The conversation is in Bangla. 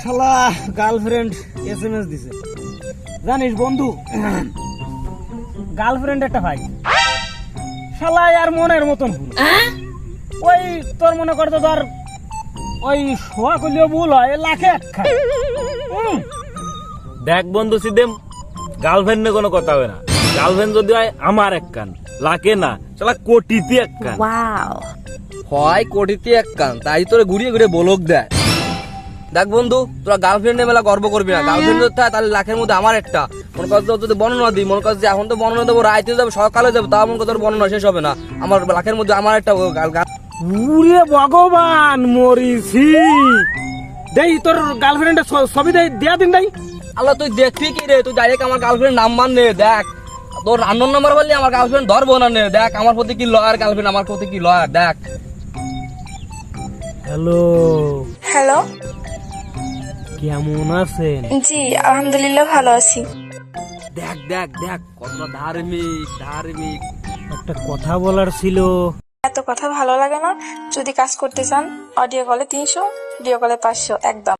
শালা গার্লফ্রেন্ড এসএমএস দিছে, জানিস বন্ধু, গার্লফ্রেন্ড একটা ভাই শালা আর মনের মতন ভুল। ওই তোর মনে করতো ধর ওই শোয়া করলেও ভুল হয়, লাখে এক খায়। দেখ বন্ধু সিদেম, গার্লফ্রেন্ড নিয়ে কোনো কথা হবে না। গার্লফ্রেন্ড যদি হয় আমার এক কান, লাখে না শালা কোটিতে এক কান। হয় কোটিতে এক কান, তাই তোরে ঘুরিয়ে ঘুরিয়ে বলক দেয়। দেখ বন্ধু, তোরা গার্লফ্রেন্ড মেলা গর্ব করবি না। গার্লফ্রেন্ড যদি থাকে তাহলে লাখের মধ্যে আমার একটা। মনে কর যদি বর্ণনা দিই, মনে কর যে এখন তো বর্ণনা দেবো, রাইতে যাবো, সকালে যাবো, তা মনে কর তোর বর্ণনা শেষ হবে না। আমার লাখের মধ্যে আমার একটা উরে ভগবান, মরিছি। দেই তোর গার্লফ্রেন্ডের ছবি দেয়া দিন দেই। আল্লাহ তুই দেখবি কি রে? তুই ডাইরেক্ট আমার গার্লফ্রেন্ড নাম্বার নে। দেখ তোর রান্নার নাম্বার বললি আমার গার্লফ্রেন্ড ধরবো না নে। দেখ আমার প্রতি কি লয়ার গার্লফ্রেন্ড, আমার প্রতি কি লয়ার। দেখ হ্যালো, হ্যালো, কেমন আছেন? জি আলহামদুলিল্লাহ ভালো আছি। দেখ দেখ দেখ কতটা ধার্মিক ধার্মিক। একটা কথা বলার ছিল। এত কথা ভালো লাগে না। যদি কাজ করতে চান অডিও কলে 300, ভিডিও কলে 500 একদম।